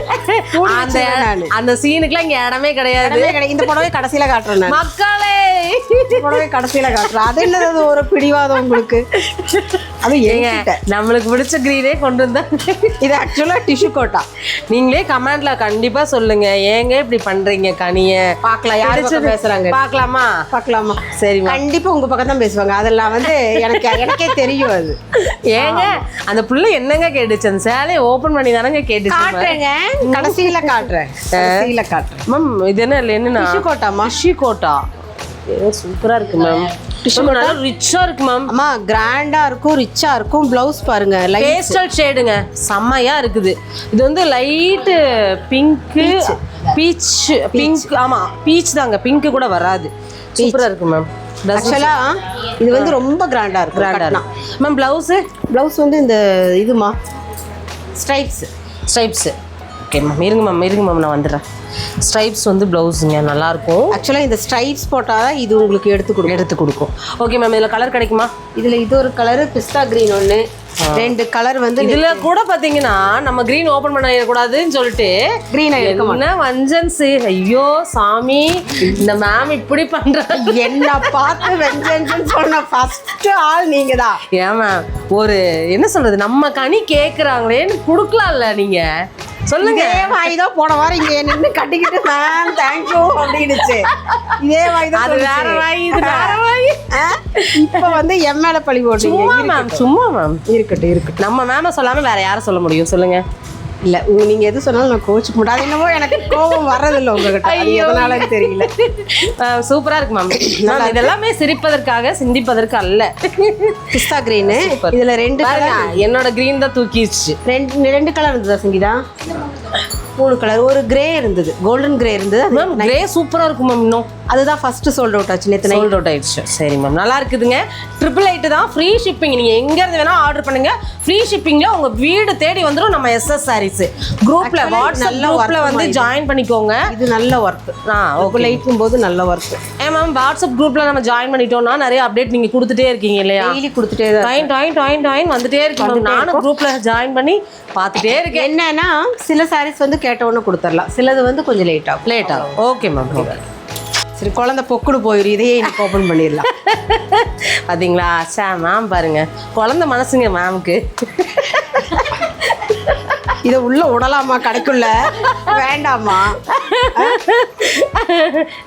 அந்த சீனுக்குலாம் இங்கே இடமே கிடையாது. இந்த புடவை கடைசியில் காட்டுறேன் மக்களே. புடவை கடைசியில் காட்டுறேன். அது என்னது ஒரு பிடிவாதம் உங்களுக்கு? அது ஏங்க நம்மளுக்கு பிடிச்ச கிரீனே கொண்டு வந்தாங்க. இது ஆக்சுவலாக டிஷ்யூ கோட்டா. நீங்களே கமெண்ட்ல கண்டிப்பா சொல்லுங்க, ஏங்க இப்படி பண்றீங்க கனிய. பார்க்கலாம் யாரு பேசுறாங்க. பார்க்கலாமா? சரி, கண்டிப்பா உங்க பக்கம் தான் பேசுவாங்க. அதெல்லாம் வந்து எனக்கே தெரியும். அது ஏங்க அந்த புள்ள என்னங்க கேட்டுச்சு? அந்த சேலையை ஓபன் பண்ணி தானங்க கேட்டுச்சு. காட்டுறேங்க, கடைசியில காட்டுறேன். மேம் இது என்ன இல்லை, என்னன்னா டிஷ்யூ கோட்டாமா? டிஷ்யூ கோட்டா சூப்பரா இருக்கு மேம். நல்லா ரிச்சா இருக்கு மேம். அம்மா கிராண்டா இருக்கும், ரிச்சா இருக்கும். பிளவுஸ் பாருங்க, பேஸ்டல் ஷேடுங்க, செம்மையா இருக்குது. இது வந்து லைட் பிங்க், பீச் பிங்க். ஆமா பீச் தாங்க, பிங்க் கூட வராது. சூப்பரா இருக்கு மேம். ஆக்சுவலா இது வந்து ரொம்ப கிராண்டா இருக்கு. கிராண்டா மேம். பிளவுஸ் வந்து இந்த இதுமா ஸ்ட்ரைப்ஸ். ஓகே மேம், இருங்க மேம் நான் வந்துடுறேன். ஸ்ட்ரைப்ஸ் வந்து ப்ளவுஸுங்க நல்லாயிருக்கும். ஆக்சுவலாக இந்த ஸ்ட்ரைப்ஸ் போட்டால் தான் இது உங்களுக்கு எடுத்து கொடுக்கும். ஓகே மேம், இதில் கலர் கிடைக்குமா? இதில் இது ஒரு கலரு, பிஸ்தா க்ரீன் ஒன்று, 2 கலர் வந்து. இதில் கூட பார்த்தீங்கன்னா நம்ம க்ரீன் ஓப்பன் பண்ணிடக்கூடாதுன்னு சொல்லிட்டு க்ரீன் என்ன வஞ்சன்ஸு. ஐயோ சாமி, இந்த மேம் இப்படி பண்ணுறாங்க. என்ன பார்த்து வெஞ்சன்ஸ்ன்னு சொன்ன ஃபர்ஸ்ட் ஆள் நீங்கள் தான். ஏன் மேம், ஒரு என்ன சொல்கிறது, நம்ம கனி கேட்குறாங்களேன்னு கொடுக்கலாம்ல நீங்கள் சொல்லுங்க. இதே வாய் தான் போன வாரம் இங்கே நின்று கட்டிக்கிட்டு மேம் தேங்க்யூ அப்படின்னுச்சு. இதே வாய் தான். அது வேற வாய், இது வேற வாய். இப்போ வந்து என் மேலே பழி போட்டீங்க. சும்மா மேம் இருக்கட்டும். நம்ம மேம சொல்லாமல் வேற யாரை சொல்ல முடியும் சொல்லுங்க? இல்லை நீங்கள் எது சொன்னாலும் நான் கோச்சிக்க மாட்டேன். அது என்னமோ எனக்கு கோபம் வர்றதில்லை உங்ககிட்ட, எதனால தெரியல. சூப்பராக இருக்கு மேம். இதெல்லாமே சிரிப்பதற்காக, சிந்திப்பதற்கு அல்ல. பிஸ்தா கிரீனு. இதில் 2 கலர். என்னோட கிரீன் தான் தூக்கிடுச்சு. 2 கலர் இருந்ததா சங்கீதா? 3 கலர். ஒரு கிரே இருந்தது, கோல்டன் கிரே இருந்தது. மேம் கிரே சூப்பராக இருக்கும் மேம். இன்னும் அதுதான் ஃபர்ஸ்ட் சோல்ட் அவுட் ஆச்சு நேற்று சோல்ட் அவுட் ஆயிடுச்சு. சரி மேம், நல்லா இருக்குதுங்க. 888 தான், ஃப்ரீ ஷிப்பிங். நீங்கள் எங்கேருந்து வேணால் ஆர்டர் பண்ணுங்க, ஃப்ரீ ஷிப்பிங்கில் உங்கள் வீடு தேடி வந்துடும். நம்ம எஸ்எஸ் சாரீஸ் குரூப்பில் வாட்ஸ்அப் குரூப்பில் வந்து ஜாயின் பண்ணிக்கோங்க. இது நல்ல ஒர்க். ஓகே, லைட்டும் போது நல்ல ஒர்க். மேம் வாட்ஸ்அப் குரூப்பில் நம்ம ஜாயின் பண்ணிட்டோம்னா நிறைய அப்டேட் நீங்கள் கொடுத்துட்டே இருக்கீங்க இல்லையா? டெய்லி கொடுத்துட்டே டாயின் வந்துட்டே இருக்கு. நானும் குரூப்பில் ஜாயின் பண்ணி பார்த்துட்டே இருக்கேன். என்னன்னா சில சாரீஸ் வந்து கேட்ட உடனே கொடுத்துடலாம், சிலது வந்து கொஞ்சம் லேட் ஆகும். Okay ma'am. சரி, குழந்தை பொக்குடு போயிடும், இதையே இன்னைக்கு ஓப்பன் பண்ணிடலாம். பார்த்தீங்களா மேம் பாருங்க, குழந்தை மனசுங்க மேம்க்கு. இதை உள்ள விடலாமா கடைக்குள்ள? வேண்டாமா?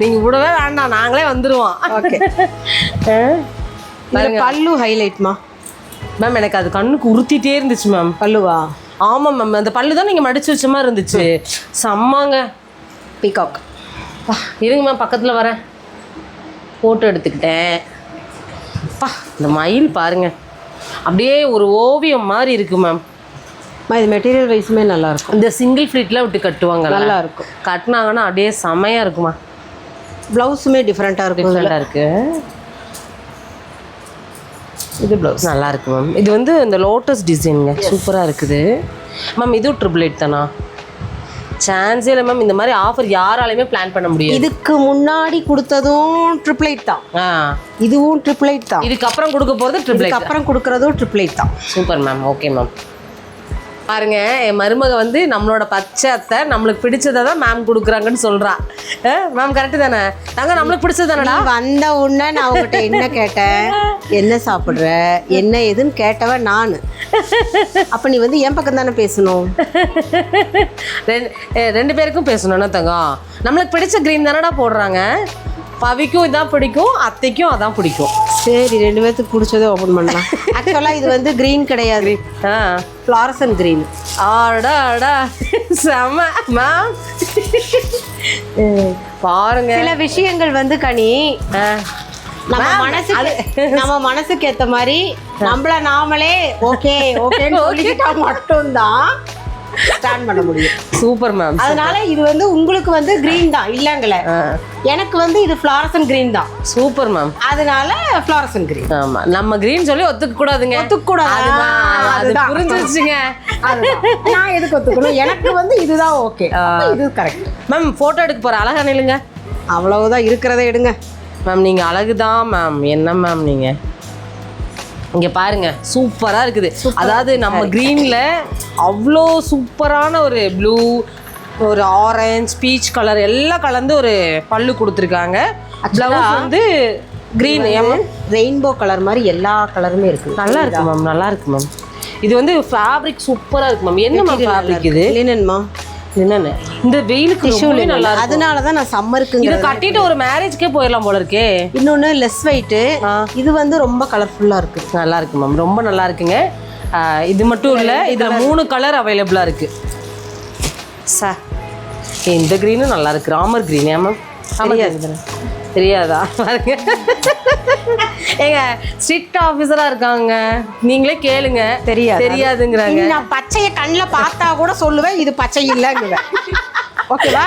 நீங்கள் விடவே வேண்டாம், நாங்களே வந்துடுவோம். ஓகே. பல்லு ஹைலைட்மா மேம். எனக்கு அது கண்ணுக்கு உறுத்திட்டே இருந்துச்சு மேம். பல்லுவா? ஆமாம் மேம், அந்த பல்லு தான் நீங்கள் மடிச்சு வச்ச மாதிரி இருந்துச்சு. செம்மாங்க. பீகாக். இருங்க மேம், பக்கத்தில் வரேன். ஃபோட்டோ எடுத்துக்கிட்டேன். இந்த மயில் பாருங்க, அப்படியே ஒரு ஓவியம் மாதிரி இருக்கு மேம். இது மெட்டீரியல் வைஸுமே நல்லா இருக்கும். இந்த சிங்கிள் ஃப்ளீட்லாம் விட்டு கட்டுவாங்க, நல்லா இருக்கும். கட்டினாங்கன்னா அப்படியே செமையாக இருக்குமா. ப்ளவுஸுமே டிஃப்ரெண்ட்டாக இருக்கும். டிஃப்ரெண்ட்டாக இருக்கு. இது ப்ளவுஸ் நல்லா இருக்கு மேம். இது வந்து இந்த லோட்டஸ் டிசைனுங்க, சூப்பராக இருக்குது மேம். இதுவும் 888 தானா? சான்ஸே இல்லை மேம். இந்த மாதிரி ஆஃபர் யாராலையுமே பிளான் பண்ண முடியாது. இதுக்கு முன்னாடி கொடுத்ததும் 888 தான். இதுவும் 888 தான். இதுக்கப்புறம் கொடுக்க போகிறது 888. அப்புறம் கொடுக்குறதும் 888 தான். Super ma'am. Okay ma'am. பாருங்க, என் மருமக வந்து நம்மளோட பச்சை அத்தை நம்மளுக்கு பிடிச்சதை தான் மேம் கொடுக்குறாங்கன்னு சொல்கிறா. மேம் கரெக்டு தானே? நாங்கள் நம்மளுக்கு பிடிச்சது தானடா. வந்த உடனே நான் அவங்ககிட்ட என்ன கேட்டேன், என்ன சாப்பிட்ற, என்ன எதுன்னு கேட்டவன் நான். அப்போ நீ வந்து என் பக்கம் தானே பேசணும். ரெண்டு பேருக்கும் பேசணும்னா தங்கம். நம்மளுக்கு பிடிச்ச க்ரீன் தானடா போடுறாங்க. பவிக்கும் இதான் பிடிக்கும், அத்தைக்கும் அதான் பிடிக்கும். சரி, ரெண்டு பேர்த்துக்கு பிடிச்சதே ஓப்பன் பண்ணலாம். ஆக்சுவலாக இது வந்து க்ரீன் கிடையாது, ஃப்ளாரசன் க்ரீன். ஆடா ஆடா செம மேம். பாருங்க, சில விஷயங்கள் வந்து கனி நம்ம மனசுக்கு ஏற்ற மாதிரி நம்மள நாமளே ஓகே ஓகேன்னு சொல்லிக்கிட்டா மட்டும்தான் ஸ்டாண்ட் பண்ண முடியும். Super ma'am. அதனால இது வந்து உங்களுக்கு வந்து கிரீன் தான் இல்லங்கல, எனக்கு வந்து இது ஃப்ளாரசன் கிரீன் தான். Super ma'am. அதனால ஃப்ளாரசன் கிரீன். ஆமா, நம்ம கிரீன் சொல்லி ஒத்துக்க கூடாதுங்க. அது புரிஞ்சிருச்சுங்க. நான் எதுக்கு ஒத்துக்கணும்? எனக்கு வந்து இதுதான் ஓகே, இது கரெக்ட். மேம் ஃபோட்டோ எடுக்க போற அழகா நில்லுங்க. அவ்வளவுதான், இருக்கிறத எடுங்க மேம். நீங்க அழகுதான் மேம். என்ன மேம் நீங்க இங்கே பாருங்க, சூப்பராக இருக்குது. அதாவது நம்ம க்ரீனில் அவ்வளோ சூப்பரான ஒரு ப்ளூ, ஒரு ஆரஞ்ச், பீச் கலர் எல்லாம் கலந்து ஒரு பல்லு கொடுத்துருக்காங்க. ப்ளவுஸ் வந்து க்ரீன், ரெயின்போ கலர் மாதிரி எல்லா கலருமே இருக்குது. நல்லா இருக்கு மேம், நல்லா இருக்கு மேம். இது வந்து ஃபேப்ரிக் சூப்பராக இருக்கு மேம். என்ன மேம் ஃபேப்ரிக் இது? லினன்மா. என்னன்னு இந்த வெயிலுக்கு நல்லா இருக்கு. அதனால தான் நான் சம்மருக்கு இதை கட்டிட்டு ஒரு மேரேஜ்க்கே போயிடலாம் போல இருக்கே. இன்னொன்று லெஸ் வெயிட்டு, இது வந்து ரொம்ப கலர்ஃபுல்லாக இருக்கு. நல்லா இருக்கு மேம், ரொம்ப நல்லா இருக்குங்க. இது மட்டும் இல்லை, இதில் 3 கலர் அவைலபிளாக இருக்கு. சார் இந்த க்ரீனும் நல்லா இருக்கு, ராமர் க்ரீன். மேம் தெரியாதா? பாருங்க, ஏங்க ஸ்ட்ரிக்ட் ஆஃபீஸராக இருக்காங்க, நீங்களே கேளுங்க. தெரியாதுங்கிறாங்க. நான் பச்சையை கண்ணில் பார்த்தா கூட சொல்லுவேன் இது பச்சை இல்லைங்குவேன். ஓகேவா?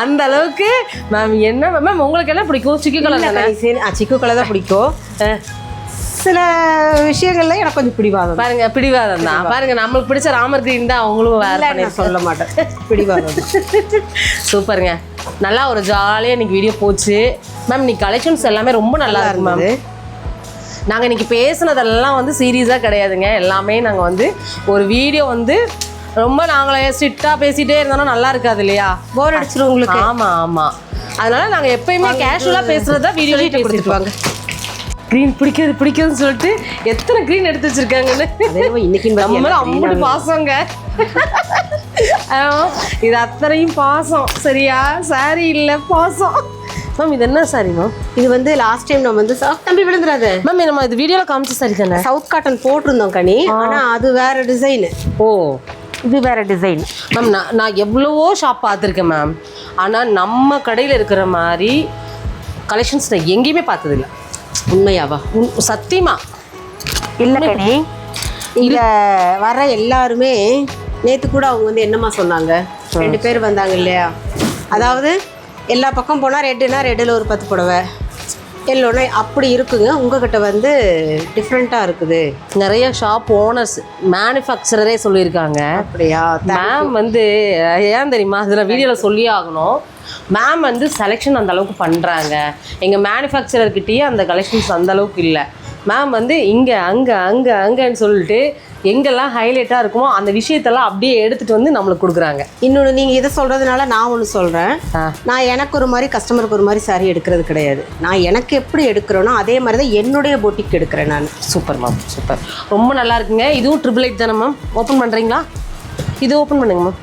அந்த அளவுக்கு மேம். என்ன மேம் உங்களுக்கு என்ன பிடிக்கும்? சிக்கு கலர் தானே? சிக்கு கலர் தான் பிடிக்கும். சில விஷயங்கள்ல எனக்கு கொஞ்சம் பிடிவாதம். பாருங்க, பிடிவாதம் தான். பாருங்க, நம்மளுக்கு பிடிச்ச ராமர் கிரீன் தான் அவங்களும் வேற சொல்ல மாட்டேன். பிடிவாதம். சூப்பருங்க, நல்லா ஒரு ஜாலியாக இன்னைக்கு வீடியோ போச்சு மேம். இன்னைக்கு கலெக்ஷன்ஸ் எல்லாமே ரொம்ப நல்லா இருக்கு மேம். நாங்கள் இன்னைக்கு பேசுனதெல்லாம் வந்து சீரியஸாக கிடையாதுங்க. எல்லாமே நாங்கள் வந்து ஒரு வீடியோ வந்து ரொம்ப நாங்களே ஸ்ட்ரிக்டாக பேசிகிட்டே இருந்தோம்னா நல்லா இருக்காது இல்லையா? போர் அடிச்சிடும் உங்களுக்கு. ஆமாம் ஆமாம். அதனால நாங்கள் எப்பயுமே கேஷுவலாக பேசுகிறதா வீடியோலேயே கொடுத்துருப்பாங்க. க்ரீன் பிடிக்குதுன்னு சொல்லிட்டு எத்தனை க்ரீன் எடுத்து வச்சிருக்காங்கன்னு. இன்னைக்கு நம்மளும் அம்புட்டு பாசங்க. இது அத்தனையும் பாசம், சரியா? சாரி இல்லை, பாசம். மேம் இது என்ன சாரி மேம்? இது வந்து லாஸ்ட் டைம் நம்ம வந்து தம்பி விழுந்துடாது மேம். நம்ம இது வீடியோவில் காமிச்ச சாரி தானே? சவுத் காட்டன் போட்டிருந்தோம் கனி, ஆனால் அது வேற டிசைனு. ஓ, இது வேற டிசைன் மேம். நான் எவ்வளவோ ஷாப் பார்த்துருக்கேன் மேம், ஆனால் நம்ம கடையில் இருக்கிற மாதிரி கலெக்ஷன்ஸ் நான் எங்கேயுமே பார்த்ததில்லை. உண்மையாவா? சத்தியமா இல்லை கனி. இதில் வர எல்லாருமே நேற்று கூட அவங்க வந்து என்னம்மா சொன்னாங்க, 2 பேர் வந்தாங்க இல்லையா? அதாவது எல்லா பக்கம் போனால் ரெட்டுனா ரெட்டில் ஒரு 10 புடவை, எல்லோனா அப்படி இருக்குங்க. உங்ககிட்ட வந்து டிஃப்ரெண்ட்டாக இருக்குது. நிறைய ஷாப் ஓனர்ஸ் மேனுஃபேக்சரரே சொல்லியிருக்காங்க. அப்படியா? மேம் வந்து ஏன் தெரியுமா, அதில் வீடியோவில் சொல்லியே ஆகணும். மேம் வந்து செலெக்ஷன் அந்த அளவுக்கு பண்ணுறாங்க. எங்கள் மேனுஃபேக்சரர்கிட்டயே அந்த கலெக்ஷன்ஸ் அந்த அளவுக்கு இல்லை. மேம் வந்து இங்கே அங்கே அங்கே அங்கேன்னு சொல்லிட்டு எங்கெல்லாம் ஹைலைட்டாக இருக்குமோ அந்த விஷயத்தெல்லாம் அப்படியே எடுத்துகிட்டு வந்து நம்மளுக்கு கொடுக்குறாங்க. இன்னொன்று நீங்கள் இதை சொல்கிறதுனால நான் ஒன்று சொல்கிறேன். நான் எனக்கு ஒரு மாதிரி கஸ்டமருக்கு ஒரு மாதிரி சாரி எடுக்கிறது கிடையாது. நான் எனக்கு எப்படி எடுக்கிறேனோ அதே மாதிரி தான் என்னுடைய பொட்டிக்கு எடுக்கிறேன் நான். சூப்பர் மேம், சூப்பர், ரொம்ப நல்லா இருக்குங்க. இதுவும் 888 தானே மேம்? ஓப்பன் பண்ணுறீங்களா? இது ஓப்பன் பண்ணுங்க மேம்.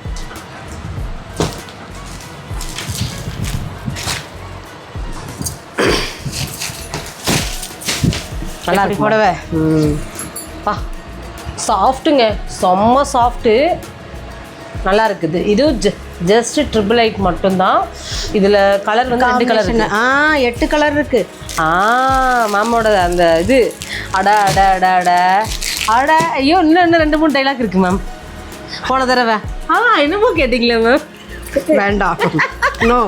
நல்லா இருக்கு புடவை. பா சாஃப்ட்டுங்க, செம்ம சாஃப்ட்டு, நல்லா இருக்குது. இது ஜஸ்ட் 888 மட்டும்தான். இதில் கலர் வந்து 2 கலர் இருக்கு. 8 கலர் இருக்கு. மேமோட அந்த இது அட அட அட அட அட ஐயோ, இன்னும் 2-3 டைலாக் இருக்கு மேம். போன தடவை என்னமோ கேட்டிங்களே மேம்? வேண்டாம். நோ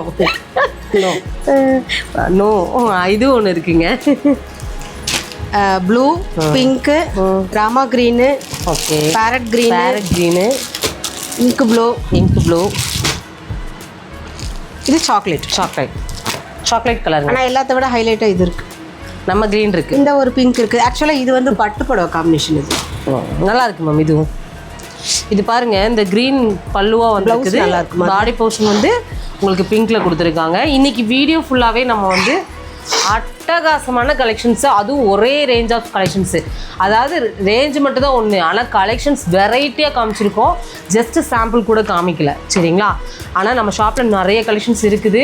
நோ நோ, இது ஒன்று இருக்குங்க. Blue, pink, Rama green, okay, parrot green, ink blue, இது சாக்லேட் கலர். ஆனால் எல்லாத்த விட ஹைலைட்டாக இது இருக்குது. நம்ம க்ரீன் இருக்குது, இந்த ஒரு பிங்க் இருக்குது. ஆக்சுவலாக இது வந்து பட்டு புடவை காம்பினேஷன். இது நல்லா இருக்கு மேம். இதுவும் இது பாருங்க, இந்த க்ரீன் பல்லுவா வந்து இருக்குது, நல்லா இருக்கு. பாடி போர்ஷன் வந்து உங்களுக்கு பிங்க்ல கொடுத்துருக்காங்க. இன்னைக்கு வீடியோ ஃபுல்லாகவே நம்ம வந்து அட்டகாசமான கலெக்ஷன்ஸு, அதுவும் ஒரே ரேஞ்ச் ஆஃப் கலெக்ஷன்ஸு. அதாவது ரேஞ்ச் மட்டும் தான் ஒன்று, ஆனால் கலெக்ஷன்ஸ் வெரைட்டியாக காமிச்சிருக்கோம். ஜஸ்ட்டு சாம்பிள் கூட காமிக்கல, சரிங்களா? ஆனால் நம்ம ஷாப்பில் நிறைய கலெக்ஷன்ஸ் இருக்குது.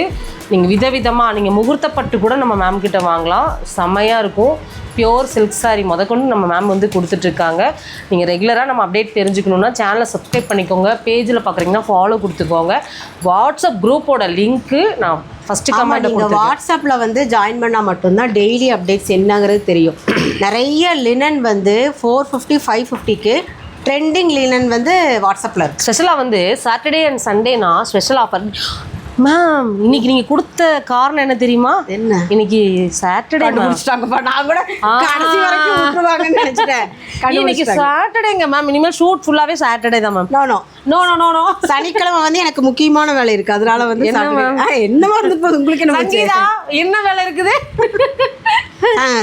நீங்கள் விதவிதமாக நீங்கள் முகூர்த்தப்பட்டு கூட நம்ம மேம் கிட்ட வாங்கலாம். செம்மையாக இருக்கும். பியோர் சில்க் சாரீ முதற்கொண்டு நம்ம மேம் வந்து கொடுத்துட்ருக்காங்க. நீங்கள் ரெகுலராக நம்ம அப்டேட் தெரிஞ்சுக்கணுன்னா சேனலை சப்ஸ்கிரைப் பண்ணிக்கோங்க. பேஜில் பார்க்குறீங்கன்னா ஃபாலோ கொடுத்துக்கோங்க. வாட்ஸ்அப் குரூப்போட லிங்க்கு நான் ஃபஸ்ட்டு கமெண்ட் கொடுத்து வாட்ஸ்அப்பில் வந்து ஜாயின் பண்ணால் மட்டும்தான் டெய்லி அப்டேட்ஸ் என்னங்கிறது தெரியும். நிறைய லினன் வந்து 450 550க்கு ட்ரெண்டிங் லினன் வந்து வாட்ஸ்அப்பில் இருக்குது. ஸ்பெஷலாக வந்து சாட்டர்டே அண்ட் சண்டேனா ஸ்பெஷல் ஆஃபர். மேம் இன்னைக்கு நீங்கள் கொடுத்த காரணம் என்ன தெரியுமா? என்ன? இன்னைக்கு சாட்டர்டே முடிச்சிட்டாங்கப்பா. நான் கூட கடைசி வரைக்கும் விட்டுருவாங்கன்னு நினைச்சிட்டேன். இன்னைக்கு சாட்டர்டேங்க மேம். இனிமேல் ஷூட் ஃபுல்லாகவே சாட்டர்டே தான் மேம். நோ சனிக்கிழமை வந்து எனக்கு முக்கியமான வேலை இருக்கு. அதனால வந்து என்னமா இருந்து போகுது உங்களுக்கு? என்ன வேலை இருக்குது?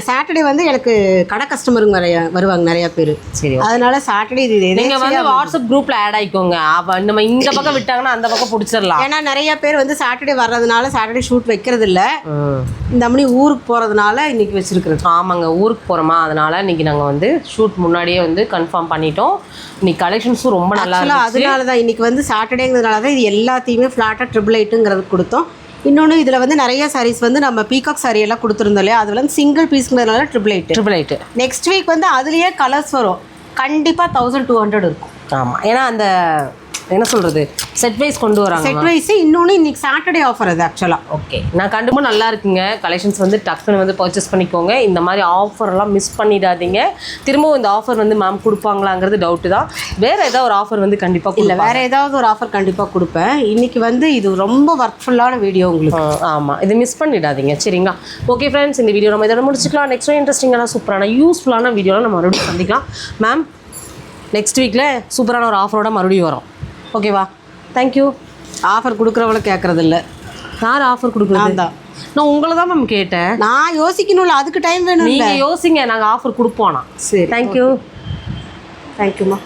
சாட்டர்டே வந்து எனக்கு கடை கஸ்டமருங்க வருவாங்க நிறைய பேர். சரி, அதனால சாட்டர்டே இது நீங்க வந்து வாட்ஸ்அப் குரூப்ல ஆட் ஆயிக்கோங்க. அப்ப நம்ம இந்த பக்கம் விட்டாங்கன்னா அந்த பக்கம் பிடிச்சிடலாம். ஏன்னா நிறைய பேர் வந்து சாட்டர்டே வர்றதுனால சாட்டர்டே ஷூட் வைக்கிறது இல்லை. இந்த மணி ஊருக்கு போறதுனால இன்னைக்கு வச்சிருக்கிறது. ஆமாங்க, ஊருக்கு போறோமா, அதனால இன்னைக்கு நாங்க வந்து ஷூட் முன்னாடியே வந்து கன்ஃபார்ம் பண்ணிட்டோம். இன்னைக்கு கலெக்ஷன்ஸும் ரொம்ப நல்லா இருந்துச்சு. அதனால தான் இன்னைக்கு வந்து சாட்டர்டேங்கிறதுனால தான் இது எல்லாத்தையுமே ஃப்ளாட்டாக 888ங்கிறது கொடுத்தோம். இன்னொன்று இதில் வந்து நிறைய சாரீஸ் வந்து நம்ம பீகாக் சாரீ எல்லாம் கொடுத்துருந்தோம் இல்லையா, அது வந்து சிங்கிள் பீஸ்ங்கிறதுனால 888. நெக்ஸ்ட் வீக் வந்து அதுலேயே கலர்ஸ் வரும். கண்டிப்பாக 1200 இருக்கும். ஆமாம், ஏன்னா அந்த என்ன சொல்கிறது செட் வைஸ் கொண்டு வராங்க. செட் வைஸ் இன்னொன்று இன்னைக்கு சாட்டர்டே ஆஃபர் அது ஆக்சுவலாக. ஓகே, நான் கண்டிப்பாக நல்லா இருக்குங்க. கலெக்ஷன்ஸ் வந்து டக்குன்னு வந்து பர்ச்சேஸ் பண்ணிக்கோங்க. இந்த மாதிரி ஆஃபர்லாம் மிஸ் பண்ணிடாதீங்க. திரும்பவும் இந்த ஆஃபர் வந்து மேம் கொடுப்பாங்களாங்கிறது டவுட்டு தான். வேறு ஏதாவது ஒரு ஆஃபர் வந்து கண்டிப்பாக இல்லை, வேறு ஏதாவது ஒரு ஆஃபர் கண்டிப்பாக கொடுப்பேன். இன்றைக்கி வந்து இது ரொம்ப ஒர்க்ஃபுல்லான வீடியோ உங்களுக்கு. ஆமாம், இது மிஸ் பண்ணிடாதீங்க, சரிங்களா? ஓகே ஃப்ரெண்ட்ஸ், இந்த வீடியோ நம்ம இதோட முடிச்சுக்கலாம். நெக்ஸ்ட் இன்ட்ரெஸ்டிங்கான சூப்பரான யூஸ்ஃபுல்லான வீடியோவில் நம்ம மறுபடியும் சந்திக்கலாம். மேம் நெக்ஸ்ட் வீக்கில் சூப்பரான ஒரு ஆஃபரோட மறுபடியும் வரும். ஓகேவா? தேங்க்யூ. ஆஃபர் கொடுக்குறவள கேட்குறது இல்லை. யார் ஆஃபர் கொடுக்குறது? தான் நான் உங்களை தான் மேம் கேட்டேன். நான் யோசிக்கணும்ல, அதுக்கு டைம் வேணும். நீங்கள் யோசிங்க, நாங்கள் ஆஃபர் கொடுப்போம். சரி, தேங்க்யூ. தேங்க்யூம்மா.